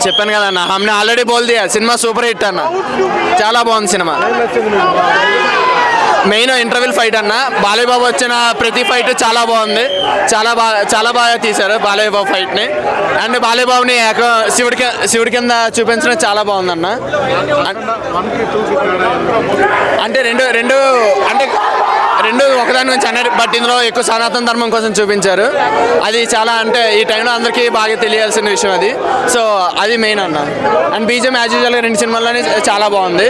చెప్పాను కదా అన్న, हमने ఆల్రెడీ బోల్ దియా సినిమా సూపర్ హిట్ అన్న, చాలా బాగుంది సినిమా. మెయిన్ ఇంటర్వెల్ ఫైట్ అన్న, బాలయ్య బాబు వచ్చిన ప్రతి ఫైట్ చాలా బాగుంది, చాలా బాగా తీశారు బాలయ్య బాబు ఫైట్ని. అండ్ బాలయ్య బాబుని శివుడి కింద చూపించడం చాలా బాగుందన్న. అంటే రెండు ఒకదాని నుంచి అన్నారు, బట్ ఇందులో ఎక్కువ సనాతన ధర్మం కోసం చూపించారు. అది చాలా అంటే ఈ టైంలో అందరికీ బాగా తెలియాల్సిన విషయం అది. సో అది మెయిన్ అన్న. అండ్ బీజం యాజ్ యూజువల్గా రెండు సినిమాల్లోనే చాలా బాగుంది,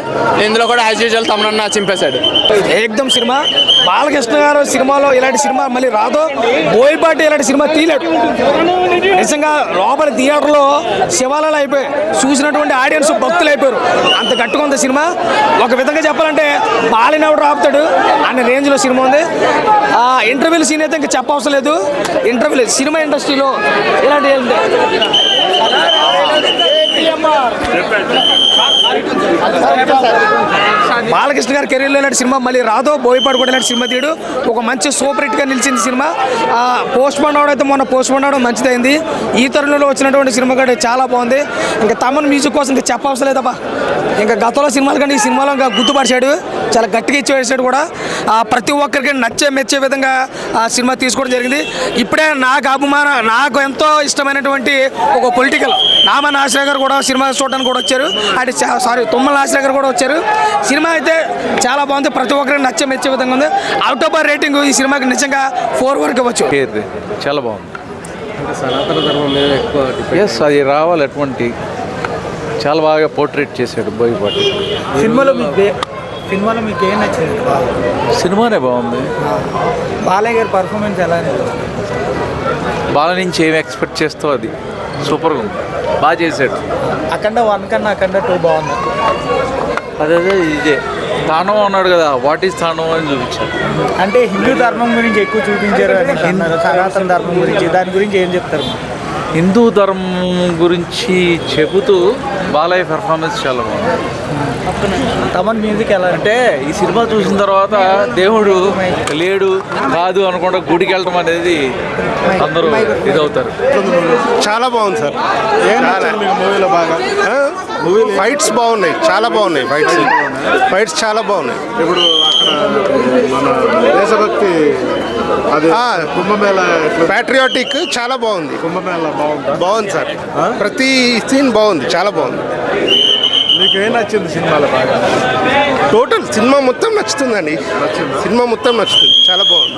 ఇందులో కూడా యాజ్ యూజువల్ తమనన్న చింపేశాడు. ఏకదం సినిమా. బాలకృష్ణ గారు సినిమాలో ఇలాంటి సినిమా మళ్ళీ రాదు, బోయపాటి ఇలాంటి సినిమా తీయలేడు. నిజంగా లోపల థియేటర్లో శివాలయాలు అయిపోయి చూసినటువంటి ఆడియన్స్ భక్తులు అయిపోయారు, అంత గట్టుగా ఉంది సినిమా. ఒక విధంగా చెప్పాలంటే బాలయ్య ఎవడు రాపుతాడు అనే రేంజ్లో సినిమా ఉంది. ఇంటర్వ్యూల సీన్ అయితే ఇంకా చెప్పవసరం లేదు. ఇంటర్వ్యూలు సినిమా ఇండస్ట్రీలో ఇలాంటి బాలకృష్ణ గారి కెరీర్లో ఇలాంటి సినిమా మళ్ళీ రాదో, బోయపాడు కూడా ఇలాంటి సినిమా తీయడు. ఒక మంచి సూపర్ హిట్గా నిలిచింది సినిమా. పోస్ట్ పోన్ అవడం అయితే మొన్న పోస్ట్ పోన్ అవడం మంచిదైంది. ఈ తరుణంలో వచ్చినటువంటి సినిమా కూడా చాలా బాగుంది. ఇంకా తమన్ మ్యూజిక్ కోసం ఇంకా చెప్పవసరం లేదబ్బా. ఇంకా గతంలో సినిమాల కంటే ఈ సినిమాలో ఇంకా గుర్తుపరిచాడు, చాలా గట్టిగా ఇచ్చేసాడు కూడా. ప్రతి ఒక్కరికి మెచ్చే విధంగా ఆ సినిమా తీసుకోవడం జరిగింది. ఇప్పుడే నాకు ఎంతో ఇష్టమైనటువంటి ఒక పొలిటికల్ నామా నాసిరావు గారు కూడా సినిమా చూడడానికి కూడా వచ్చారు. అంటే తుమ్మల నాసిరావు గారు కూడా వచ్చారు. సినిమా అయితే చాలా బాగుంది, ప్రతి ఒక్కరికి మెచ్చే విధంగా ఉంది. అవుట్ ఆఫ్ రేటింగ్ ఈ సినిమాకి నిజంగా 4 వరకు ఇవ్వచ్చు. చాలా బాగుంది. సనాతన ధర్మం మీద ఎక్కువ ఎస్, అది రావాలి. అటువంటి చాలా బాగా పోర్ట్రేట్ చేశాడు బోయపాటి. సినిమాలో మీకు ఏం నచ్చింది? సినిమానే బాగుంది. బాలయ్య గారి పర్ఫార్మెన్స్ ఎలా? బాల నుంచి ఏమి ఎక్స్పెక్ట్ చేస్తావు, అది సూపర్గా ఉంది, బాగా చేశాడు. అఖండ 1 కన్నా అఖండ 2 బాగుంది. అదే ఇదే తాండవం అన్నాడు కదా, వాట్ ఈస్ తాండవం అని చూపించారు. అంటే హిందూ ధర్మం గురించి ఎక్కువ చూపించారు, సనాతన ధర్మం గురించి, దాని గురించి ఏం చెప్తారు? హిందూ ధర్మం గురించి చెబుతూ బాలయ్య పెర్ఫార్మెన్స్ చాలా బాగుంది. తమన్ మ్యూజిక్ ఎలా అంటే ఈ సినిమా చూసిన తర్వాత దేవుడు లేడు కాదు అనుకుంటా గుడికి వెళ్ళడం అనేది అందరూ ఇదవుతారు. చాలా బాగుంది సార్. మూవీలో బాగా ఫైట్స్ బాగున్నాయి, చాలా బాగున్నాయి. ఫైట్స్ చాలా బాగున్నాయి. ఇప్పుడు అక్కడ మన దేశభక్తి అది కుంభమేళ ప్యాట్రియాటిక్ చాలా బాగుంది. కుంభమేళ బాగుంది సార్, ప్రతి సీన్ బాగుంది, చాలా బాగుంది. మీకు ఏం నచ్చింది సినిమాలో బాగా? టోటల్ సినిమా మొత్తం నచ్చుతుందండి. సినిమా మొత్తం నచ్చుతుంది, చాలా బాగుంది.